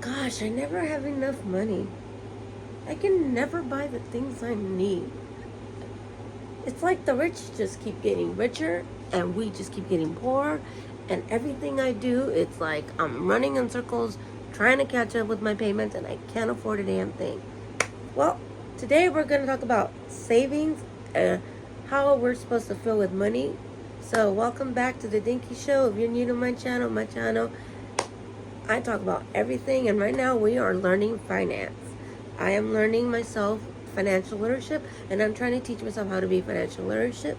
Gosh, I never have enough money. I can never buy the things I need. It's like the rich just keep getting richer and we just keep getting poorer. And everything I do, it's like I'm running in circles trying to catch up with my payments and I can't afford a damn thing. Well, today we're going to talk about savings and how we're supposed to feel with money. So, welcome back to the Dinky Show. If you're new to my channel, I talk about everything. And right now we are learning finance. I am learning myself financial literacy, and I'm trying to teach myself how to be financial literacy.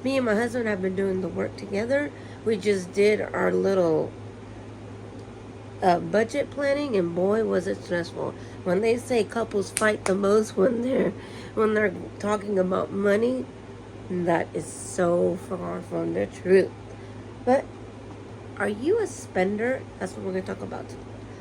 Me and my husband have been doing the work together. We just did our little budget planning, and boy was it stressful. When they say couples fight the most when they're talking about money, that is so far from the truth. But are you a spender? That's what we're going to talk about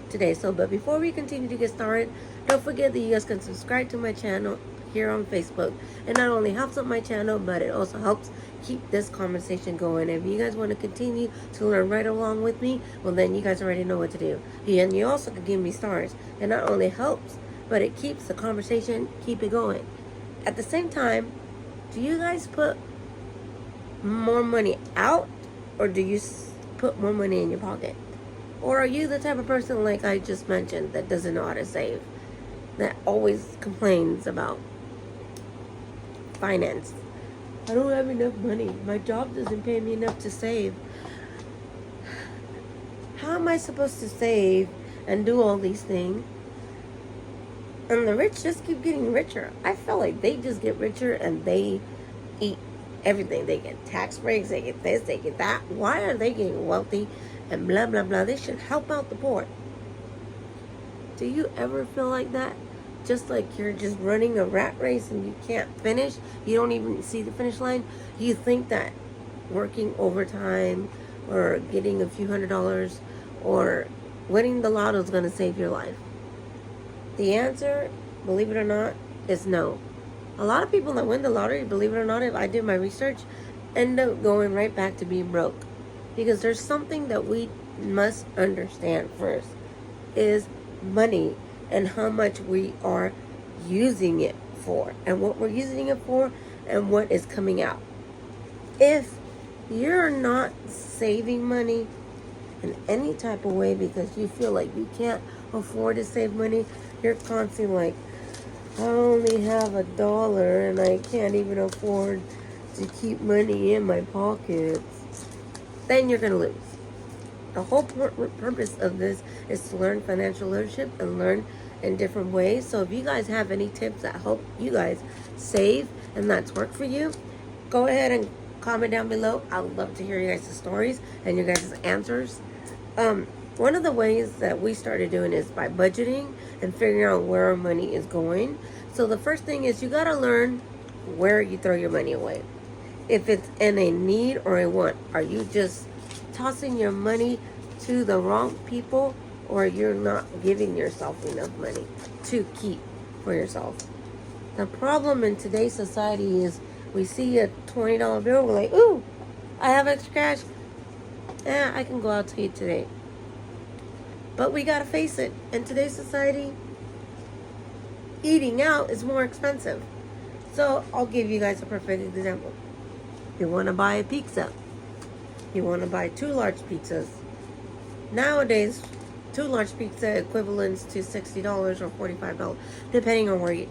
today. But before we continue to get started, don't forget that you guys can subscribe to my channel here on Facebook. It not only helps out my channel, but it also helps keep this conversation going. If you guys want to continue to learn right along with me, well then you guys already know what to do. And you also can give me stars. It not only helps, but it keeps the conversation, keep it going. At the same time, do you guys put more money out, or do you put more money in your pocket? Or are you the type of person, like I just mentioned, that doesn't know how to save, that always complains about finance? I don't have enough money. My job doesn't pay me enough to save. How am I supposed to save and do all these things? And the rich just keep getting richer. I feel like they just get richer and they eat everything. They get tax breaks, they get this, they get that. Why are they getting wealthy and blah, blah, blah? They should help out the poor. Do you ever feel like that? Just like you're just running a rat race and you can't finish? You don't even see the finish line? You think that working overtime or getting a few $100s or winning the lotto is going to save your life? The answer, believe it or not, is no. A lot of people that win the lottery, believe it or not, if I did my research, end up going right back to being broke. Because there's something that we must understand first, is money and how much we are using it for, and what we're using it for, and what is coming out. If you're not saving money in any type of way because you feel like you can't afford to save money, you're constantly like, I only have $1 and I can't even afford to keep money in my pockets, then you're going to lose. The whole purpose of this is to learn financial literacy and learn in different ways. So if you guys have any tips that help you guys save and that's worked for you, go ahead and comment down below. I would love to hear you guys' stories and your guys' answers. One of the ways that we started doing is by budgeting and figuring out where our money is going. So the first thing is you got to learn where you throw your money away. If it's in a need or a want, are you just tossing your money to the wrong people, or you're not giving yourself enough money to keep for yourself? The problem in today's society is we see a $20 bill, we're like, ooh, I have extra cash. I can go out to eat today. But we gotta face it, in today's society, eating out is more expensive. So I'll give you guys a perfect example. You want to buy a pizza. You want to buy 2 large pizzas. Nowadays, 2 large pizza equivalents to $60 or $45, depending on where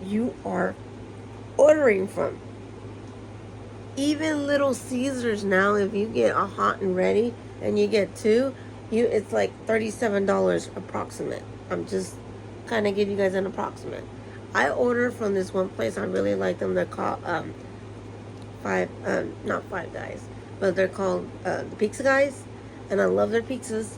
you are ordering from. Even Little Caesars now, if you get a hot and ready and you get 2, it's like $37 approximate. I'm just kind of give you guys an approximate. I ordered from this one place. I really like them. They're called not Five Guys, but they're called the Pizza Guys, and I love their pizzas,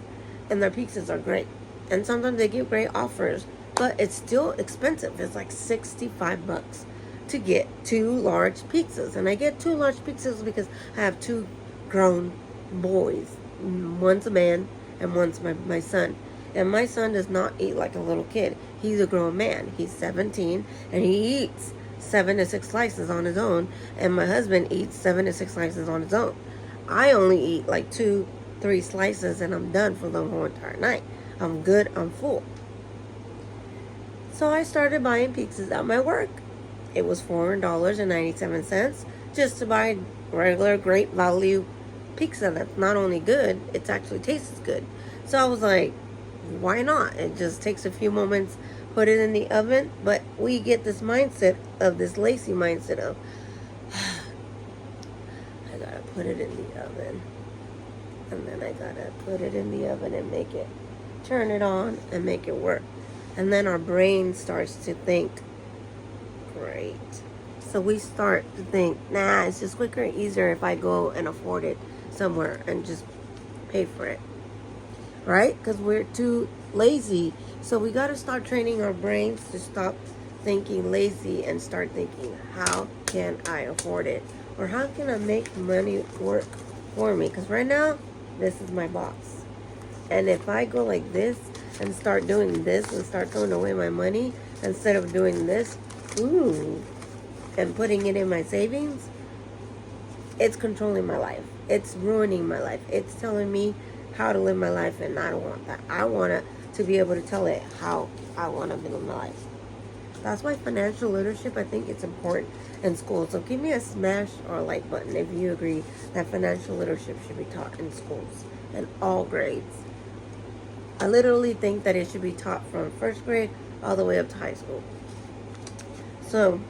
and their pizzas are great. And sometimes they give great offers, but it's still expensive. It's like $65 to get 2 large pizzas, and I get 2 large pizzas because I have 2 grown boys. One's a man and one's my son. And my son does not eat like a little kid. He's a grown man. He's 17 and he eats 7 to 6 slices on his own. And my husband eats 7 to 6 slices on his own. I only eat like 2, 3 slices and I'm done for the whole entire night. I'm good, I'm full. So I started buying pizzas at my work. It was $4.97 just to buy regular great value pizza that's not only good, it actually tastes good. So I was like, why not? It just takes a few moments, put it in the oven. But we get this mindset of this lazy mindset of, I gotta put it in the oven. And then I gotta put it in the oven and make it, turn it on and make it work. And then our brain starts to think, great. So we start to think, nah, it's just quicker and easier if I go and afford it somewhere and just pay for it. Right? Because we're too lazy. So we got to start training our brains to stop thinking lazy and start thinking, how can I afford it? Or how can I make money work for me? Because right now, this is my boss. And if I go like this and start doing this and start throwing away my money instead of doing this, and putting it in my savings, it's controlling my life. It's ruining my life. It's telling me how to live my life, and I don't want that. I want to be able to tell it how I want to live my life. That's why financial leadership, I think it's important in school. So give me a smash or a like button if you agree that financial leadership should be taught in schools in all grades. I literally think that it should be taught from first grade all the way up to high school. So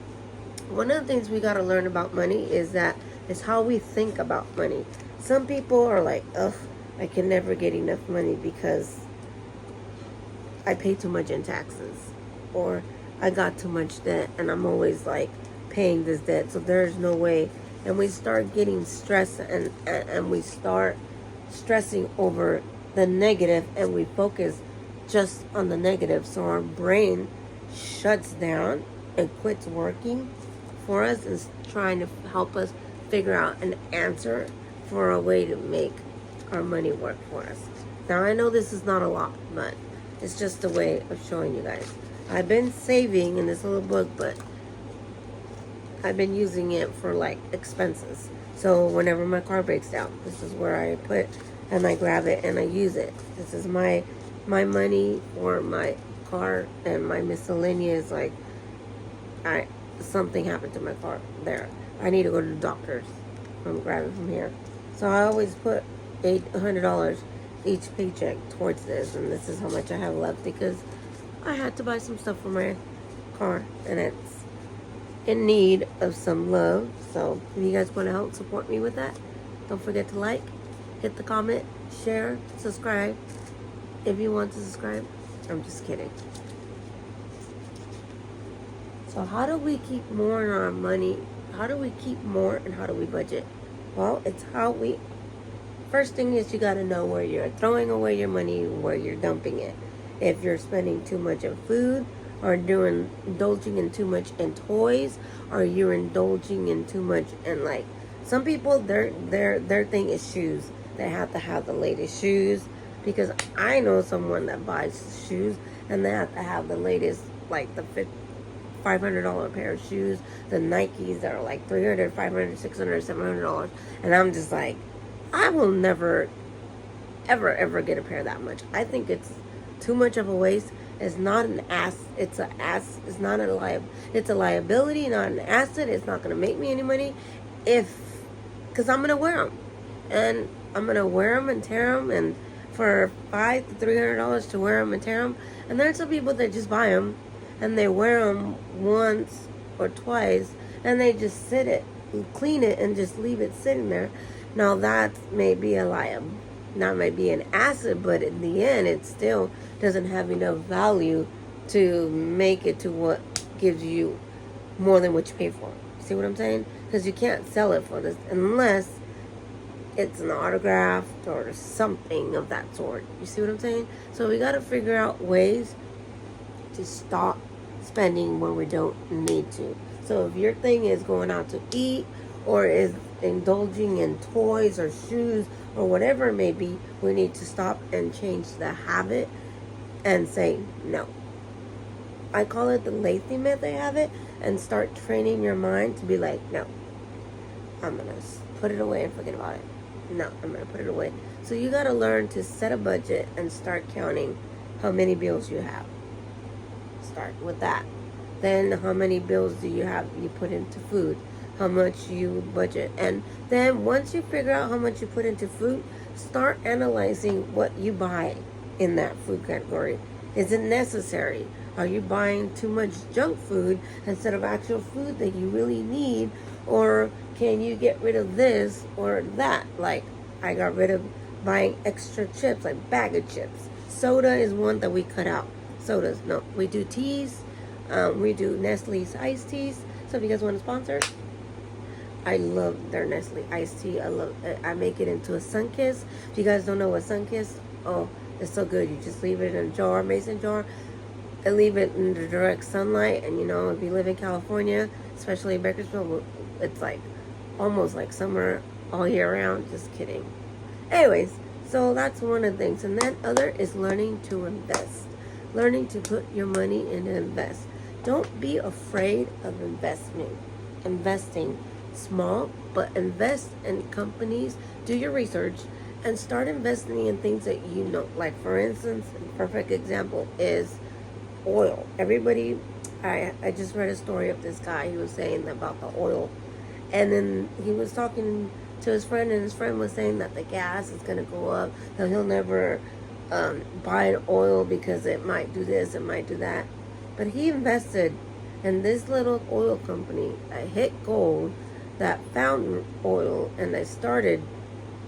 one of the things we got to learn about money is how we think about money. Some people are like, ugh, I can never get enough money because I pay too much in taxes, or I got too much debt and I'm always like paying this debt, so there's no way. And we start getting stressed and we start stressing over the negative, and we focus just on the negative. So our brain shuts down and quits working for us and trying to help us figure out an answer for a way to make our money work for us. Now I know this is not a lot, but it's just a way of showing you guys. I've been saving in this little book, but I've been using it for like expenses. So whenever my car breaks down, this is where I put and I grab it and I use it. This is my money for my car, and my miscellaneous, like something happened to my car there. I need to go to the doctor's. I'm grabbing from here. So I always put $800 each paycheck towards this, and this is how much I have left because I had to buy some stuff for my car, and it's in need of some love. So if you guys want to help support me with that, don't forget to like, hit the comment, share, subscribe if you want to subscribe. I'm just kidding. So how do we keep more in our money? How do we keep more, and how do we budget? Well, it's first thing is you got to know where you're throwing away your money, where you're dumping it. If you're spending too much on food, or indulging in too much in toys, or you're indulging in too much in, like, some people, their thing is shoes. They have to have the latest shoes, because I know someone that buys shoes and they have to have the latest, like the $500 pair of shoes, the Nikes that are like $300, $500, $600, $700, and I'm just like, I will never, ever get a pair that much. I think it's too much of a waste. It's not an it's not it's a liability, not an asset. It's not going to make me any money because I'm going to wear them, and I'm going to wear them and tear them, and for $500 to $300 to wear them and tear them. And there's some people that just buy them and they wear them once or twice, and they just clean it and just leave it sitting there. Now that may be that might be an asset, but in the end, it still doesn't have enough value to make it to what gives you more than what you pay for. See what I'm saying? Because you can't sell it for this unless it's an autograph or something of that sort. You see what I'm saying? So we got to figure out ways to stop spending when we don't need to. So if your thing is going out to eat, or is indulging in toys or shoes or whatever it may be, we need to stop and change the habit and say no. I call it the lazy method habit, and start training your mind to be like, no, I'm going to put it away and forget about it. No, I'm going to put it away. So you got to learn to set a budget and start counting how many bills you have. Start with that. Then how many bills do you have you put into food? How much you budget. And then once you figure out how much you put into food, start analyzing what you buy in that food category. Is it necessary? Are you buying too much junk food instead of actual food that you really need? Or can you get rid of this or that? Like, I got rid of buying extra chips, like bag of chips. Soda is one that we cut out. Sodas, no. We do teas. We do Nestle's iced teas. So if you guys want to sponsor, I love their Nestle iced tea. I make it into a Sunkist. If you guys don't know what Sunkist, oh, it's so good. You just leave it in a jar, mason jar, and leave it in the direct sunlight. And you know, if you live in California, especially in Bakersfield, it's like almost like summer all year round. Just kidding. Anyways, so that's one of the things. And then other is learning to invest. Learning to put your money in and invest. Don't be afraid of investing small, but invest in companies. Do your research and start investing in things that you know. Like, for instance, a perfect example is oil. Everybody, I just read a story of this guy. He was saying about the oil, and then he was talking to his friend, and his friend was saying that the gas is going to go up, that he'll never buy oil because it might do this, it might do that. But he invested in this little oil company that hit gold, that found oil, and they started,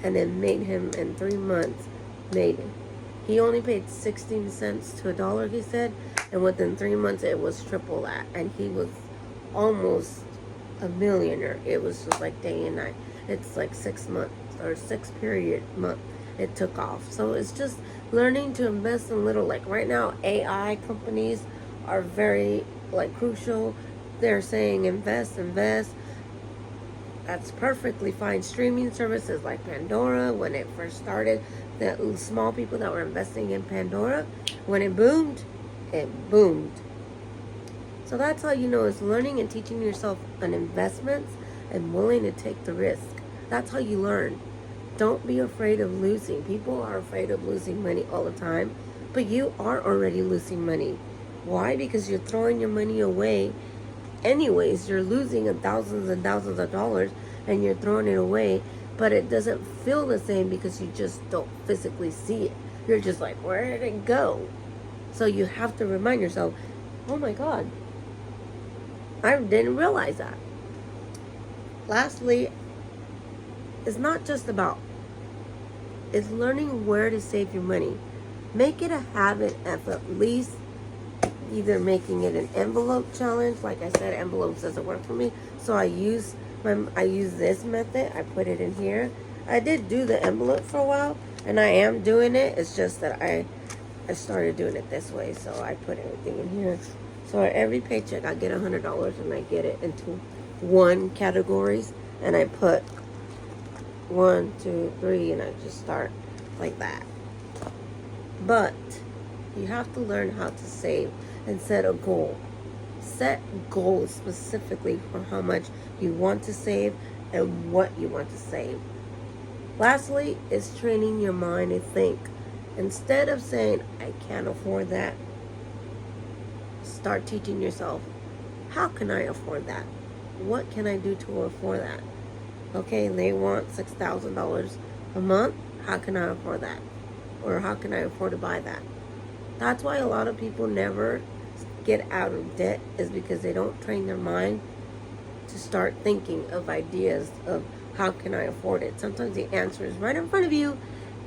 and it made him in 3 months, he only paid 16 cents to $1, he said, and within 3 months it was triple that, and he was almost a millionaire. It was just like day and night. It's like 6 months or 6 period month it took off. So it's just learning to invest in little, like right now AI companies are very like crucial. They're saying invest. That's perfectly fine. Streaming services like Pandora, when it first started, the small people that were investing in Pandora, when it boomed. So that's how you know, it's learning and teaching yourself an investments and willing to take the risk. That's how you learn. Don't be afraid of losing. People are afraid of losing money all the time, but you are already losing money. Why? Because you're throwing your money away. Anyways, you're losing thousands and thousands of dollars and you're throwing it away, but it doesn't feel the same because you just don't physically see it. You're just like, where did it go? So you have to remind yourself, oh my God, I didn't realize that. Lastly, it's not just about, it's learning where to save your money. Make it a habit of at least either making it an envelope challenge. Like I said, envelopes doesn't work for me, so I use this method. I put it in here. I did do the envelope for a while, and I am doing it. It's just that I started doing it this way, so I put everything in here. So every paycheck I get $100, and I get it into one categories, and I put 1, 2, 3, and I just start like that. But you have to learn how to save and set a goal. Set goals specifically for how much you want to save and what you want to save. Lastly is training your mind to think. Instead of saying, I can't afford that, start teaching yourself, how can I afford that? What can I do to afford that? Okay, they want $6,000 a month. How can I afford that? Or how can I afford to buy that? That's why a lot of people never get out of debt, is because they don't train their mind to start thinking of ideas of how can I afford it. Sometimes the answer is right in front of you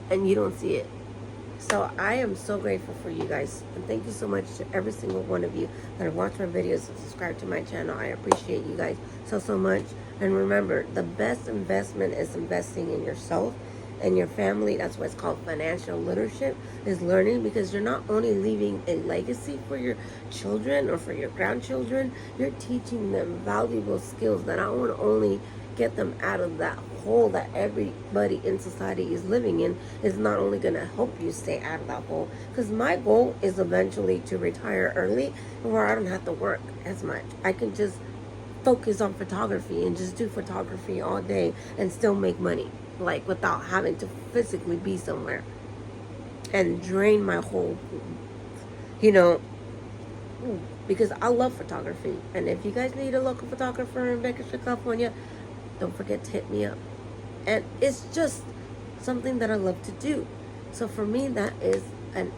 and you don't see it. So I am so grateful for you guys, and thank you so much to every single one of you that have watched my videos and subscribed to my channel. I appreciate you guys so much. And remember, the best investment is investing in yourself and your family. That's why it's called financial literacy, is learning, because you're not only leaving a legacy for your children or for your grandchildren, you're teaching them valuable skills that not only get them out of that hole that everybody in society is living in, is not only going to help you stay out of that hole. Because my goal is eventually to retire early, where I don't have to work as much. I can just focus on photography and just do photography all day and still make money, like without having to physically be somewhere and drain my whole You know, because I love photography. And if you guys need a local photographer in Bakersfield, California, don't forget to hit me up. And it's just something that I love to do. So for me, that is an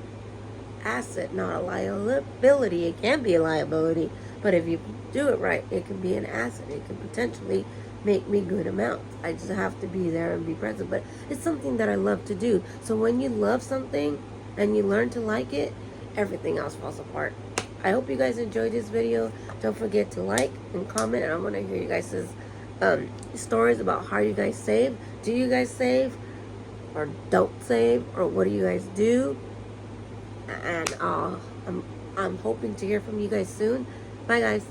asset, not a liability. It can be a liability, but if you do it right, it can be an asset. It can potentially make me good amounts. I just have to be there and be present. But it's something that I love to do. So when you love something and you learn to like it, everything else falls apart. I hope you guys enjoyed this video. Don't forget to like and comment, and I want to hear you guys' stories about how you guys save. Do you guys save or don't save, or what do you guys do? And I'm hoping to hear from you guys soon. Bye guys.